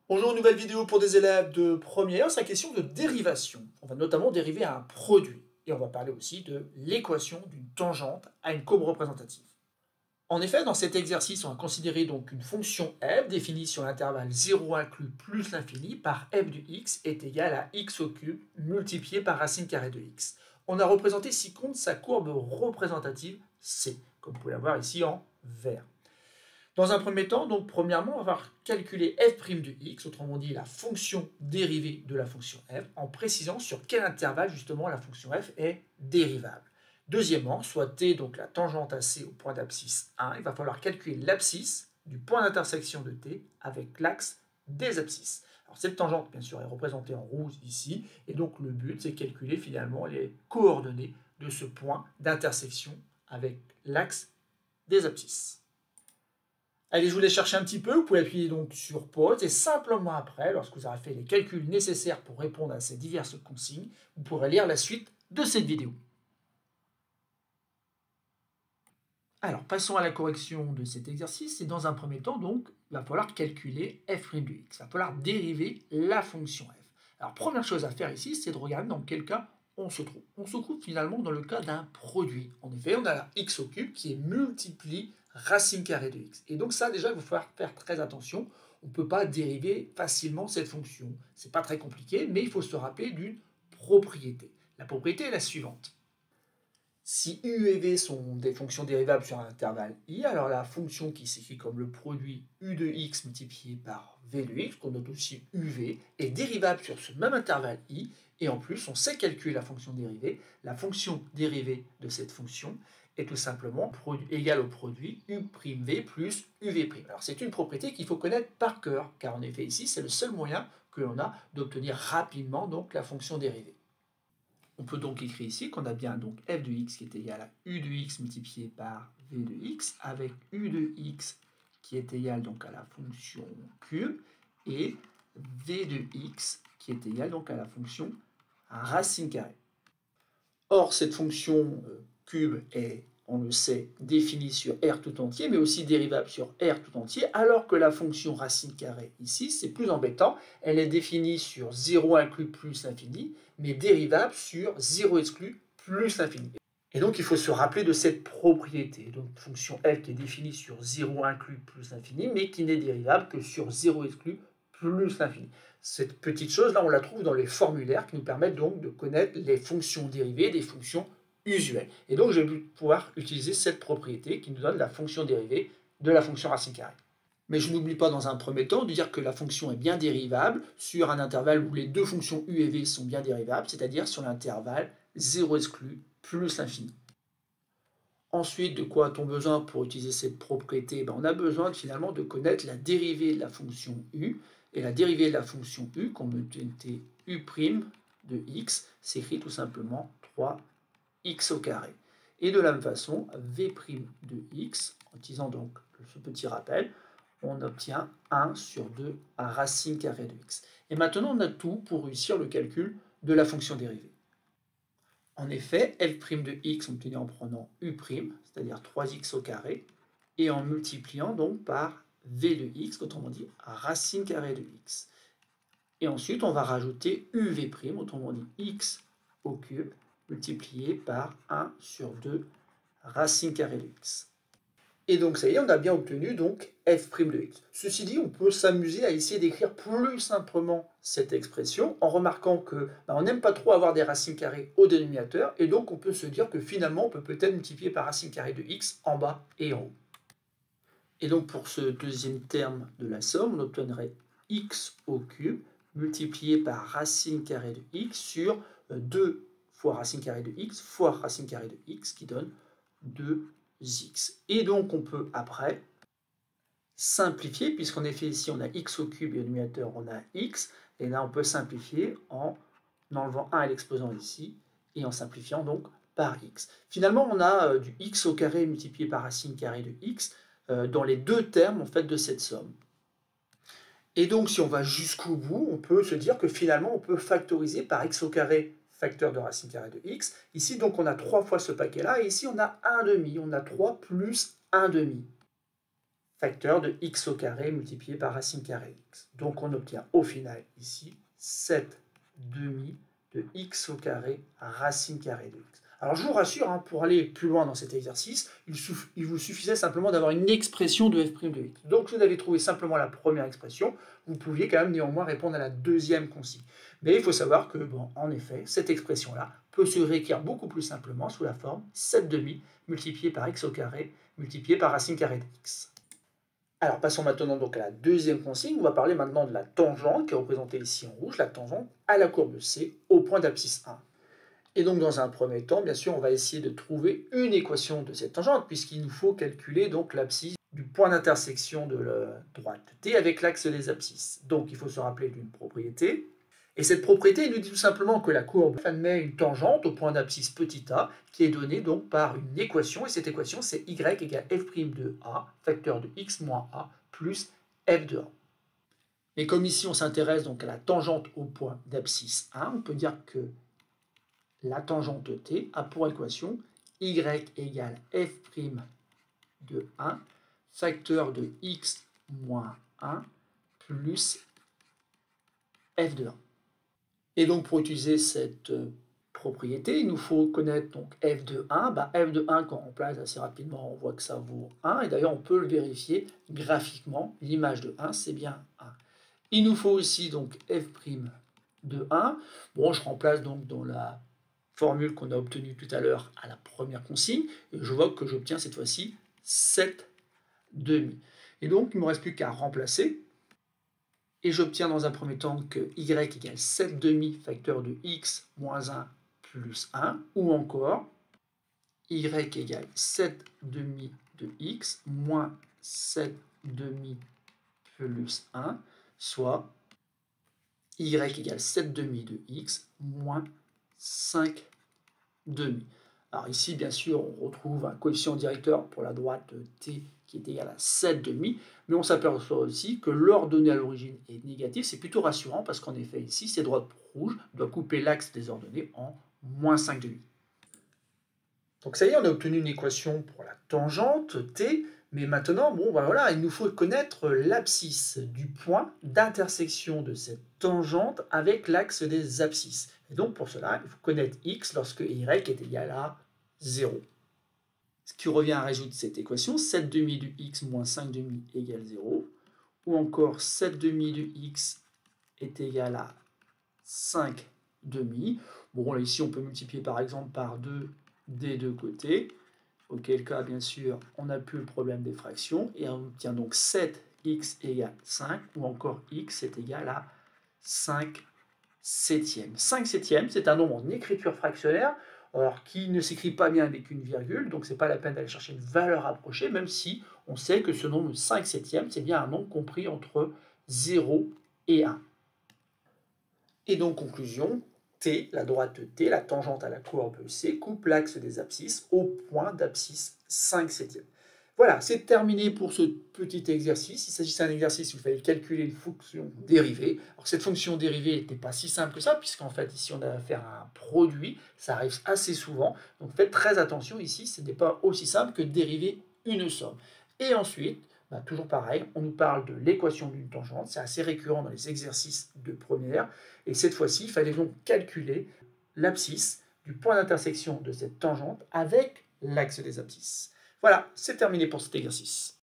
Bonjour, une nouvelle vidéo pour des élèves de première, c'est la question de dérivation. On va notamment dériver un produit. Et on va parler aussi de l'équation d'une tangente à une courbe représentative. En effet, dans cet exercice, on va considérer donc une fonction f définie sur l'intervalle 0 inclus plus l'infini par f de x est égal à x au cube multiplié par racine carrée de x. On a représenté ci-contre sa courbe représentative c, comme vous pouvez la voir ici en vert. Dans un premier temps, donc premièrement, on va calculer f' de x, autrement dit la fonction dérivée de la fonction f, en précisant sur quel intervalle justement la fonction f est dérivable. Deuxièmement, soit t, donc la tangente à c au point d'abscisse 1, il va falloir calculer l'abscisse du point d'intersection de t avec l'axe des abscisses. Alors cette tangente, bien sûr, est représentée en rouge ici, et donc le but, c'est de calculer finalement les coordonnées de ce point d'intersection avec l'axe des abscisses. Allez, je vous laisse chercher un petit peu, vous pouvez appuyer donc sur pause et simplement après, lorsque vous aurez fait les calculs nécessaires pour répondre à ces diverses consignes, vous pourrez lire la suite de cette vidéo. Alors, passons à la correction de cet exercice. Et dans un premier temps, donc, il va falloir calculer f' de x. Il va falloir dériver la fonction f. Alors, première chose à faire ici, c'est de regarder dans quel cas on se trouve. On se trouve finalement dans le cas d'un produit. En effet, on a la x au cube qui est multiplie racine carrée de x. Et donc ça, déjà, il va falloir faire très attention. On ne peut pas dériver facilement cette fonction. Ce n'est pas très compliqué, mais il faut se rappeler d'une propriété. La propriété est la suivante. Si u et v sont des fonctions dérivables sur un intervalle i, alors la fonction qui s'écrit comme le produit u de x multiplié par v de x, qu'on note aussi uv, est dérivable sur ce même intervalle i, et en plus on sait calculer la fonction dérivée. La fonction dérivée de cette fonction est tout simplement égale au produit u'v plus uv'. Alors c'est une propriété qu'il faut connaître par cœur, car en effet ici c'est le seul moyen que l'on a d'obtenir rapidement donc la fonction dérivée. On peut donc écrire ici qu'on a bien donc f de x qui est égal à u de x multiplié par v de x, avec u de x qui est égal donc à la fonction cube, et v de x qui est égal donc à la fonction racine carrée. Or, cette fonction cube est, on le sait, définie sur R tout entier, mais aussi dérivable sur R tout entier, alors que la fonction racine carrée ici, c'est plus embêtant, elle est définie sur 0 inclus plus l'infini, mais dérivable sur 0 exclu plus l'infini. Et donc, il faut se rappeler de cette propriété. Donc, fonction f qui est définie sur 0 inclus plus l'infini, mais qui n'est dérivable que sur 0 exclu plus l'infini. Cette petite chose-là, on la trouve dans les formulaires qui nous permettent donc de connaître les fonctions dérivées des fonctions usuelles. Et donc, je vais pouvoir utiliser cette propriété qui nous donne la fonction dérivée de la fonction racine carrée. Mais je n'oublie pas dans un premier temps de dire que la fonction est bien dérivable sur un intervalle où les deux fonctions u et v sont bien dérivables, c'est-à-dire sur l'intervalle 0 exclu plus l'infini. Ensuite, de quoi a-t-on besoin pour utiliser cette propriété? On a besoin finalement de connaître la dérivée de la fonction u. Et la dérivée de la fonction u, qu'on peut noter u' de x, s'écrit tout simplement 3x au carré. Et de la même façon, v' de x, en utilisant donc ce petit rappel, on obtient 1 sur 2 à racine carrée de x. Et maintenant, on a tout pour réussir le calcul de la fonction dérivée. En effet, f' de x, on obtient en prenant u', c'est-à-dire 3x au carré, et en multipliant donc par v de x, autrement dit racine carrée de x. Et ensuite, on va rajouter uv', autrement dit x au cube, multiplié par 1 sur 2 racine carrée de x. Et donc, ça y est, on a bien obtenu donc f' de x. Ceci dit, on peut s'amuser à essayer d'écrire plus simplement cette expression en remarquant que on n'aime pas trop avoir des racines carrées au dénominateur, et donc on peut se dire que finalement, on peut peut-être multiplier par racine carrée de x en bas et en haut. Et donc, pour ce deuxième terme de la somme, on obtiendrait x au cube multiplié par racine carrée de x sur 2 fois racine carrée de x fois racine carrée de x, qui donne 2x. Et donc, on peut après simplifier, puisqu'en effet, ici, on a x au cube et au dénominateur, on a x. Et là, on peut simplifier en enlevant 1 et l'exposant ici, et en simplifiant donc par x. Finalement, on a du x au carré multiplié par racine carrée de x dans les deux termes en fait, de cette somme. Et donc, si on va jusqu'au bout, on peut se dire que finalement, on peut factoriser par x au carré, facteur de racine carrée de x. Ici, donc, on a 3 fois ce paquet-là, et ici, on a 1 demi. On a 3 plus 1 demi. facteur de x au carré multiplié par racine carrée de x. Donc on obtient au final ici 7 demi de x au carré racine carrée de x. Alors je vous rassure, hein, pour aller plus loin dans cet exercice, il vous suffisait simplement d'avoir une expression de f' de x. Donc vous avez trouvé simplement la première expression, vous pouviez quand même néanmoins répondre à la deuxième consigne. Mais il faut savoir que, bon, en effet, cette expression-là peut se réécrire beaucoup plus simplement sous la forme 7 demi multiplié par x au carré multiplié par racine carrée de x. Alors passons maintenant donc à la deuxième consigne. On va parler maintenant de la tangente qui est représentée ici en rouge, la tangente à la courbe C au point d'abscisse 1. Et donc dans un premier temps, bien sûr, on va essayer de trouver une équation de cette tangente puisqu'il nous faut calculer donc l'abscisse du point d'intersection de la droite T avec l'axe des abscisses. Donc il faut se rappeler d'une propriété. Et cette propriété nous dit tout simplement que la courbe admet une tangente au point d'abscisse petit a qui est donnée donc par une équation. Et cette équation, c'est y égale f' de a, facteur de x moins a, plus f de a. Et comme ici, on s'intéresse donc à la tangente au point d'abscisse 1, on peut dire que la tangente T a pour équation y égale f' de 1, facteur de x moins 1, plus f de 1. Et donc pour utiliser cette propriété, il nous faut connaître donc f de 1. F de 1, quand on remplace assez rapidement, on voit que ça vaut 1. Et d'ailleurs, on peut le vérifier graphiquement. L'image de 1, c'est bien 1. Il nous faut aussi donc f' de 1. Bon, je remplace donc dans la formule qu'on a obtenue tout à l'heure à la première consigne. Et je vois que j'obtiens cette fois-ci 7 demi. Et donc, il ne me reste plus qu'à remplacer. Et j'obtiens dans un premier temps que y égale 7 demi facteur de x moins 1 plus 1, ou encore y égale 7 demi de x moins 7 demi plus 1, soit y égale 7 demi de x moins 5 demi. Alors ici, bien sûr, on retrouve un coefficient directeur pour la droite t qui est égal à 7 demi, mais on s'aperçoit aussi que l'ordonnée à l'origine est négative. C'est plutôt rassurant parce qu'en effet, ici, cette droite rouge doit couper l'axe des ordonnées en moins 5 demi. Donc ça y est, on a obtenu une équation pour la tangente t, mais maintenant, bon, voilà, il nous faut connaître l'abscisse du point d'intersection de cette tangente avec l'axe des abscisses. Et donc pour cela, il faut connaître x lorsque y est égal à 0. Ce qui revient à résoudre cette équation, 7 demi de x moins 5 demi égale 0, ou encore 7 demi de x est égal à 5 demi. Bon, là ici on peut multiplier par exemple par 2 des deux côtés, auquel cas bien sûr on n'a plus le problème des fractions, et on obtient donc 7x égale 5, ou encore x est égal à 5 septièmes. 5 septièmes, c'est un nombre en écriture fractionnaire, alors qui ne s'écrit pas bien avec une virgule, donc c'est pas la peine d'aller chercher une valeur approchée, même si on sait que ce nombre de 5 septièmes, c'est bien un nombre compris entre 0 et 1. Et donc, conclusion, T, la droite T, la tangente à la courbe C, coupe l'axe des abscisses au point d'abscisse 5 septièmes. Voilà, c'est terminé pour ce petit exercice. Il s'agissait d'un exercice où il fallait calculer une fonction dérivée. Alors cette fonction dérivée n'était pas si simple que ça, puisqu'en fait ici on a affaire à un produit, ça arrive assez souvent. Donc faites très attention ici, ce n'est pas aussi simple que de dériver une somme. Et ensuite, toujours pareil, on nous parle de l'équation d'une tangente, c'est assez récurrent dans les exercices de première. Et cette fois-ci, il fallait donc calculer l'abscisse du point d'intersection de cette tangente avec l'axe des abscisses. Voilà, c'est terminé pour cet exercice.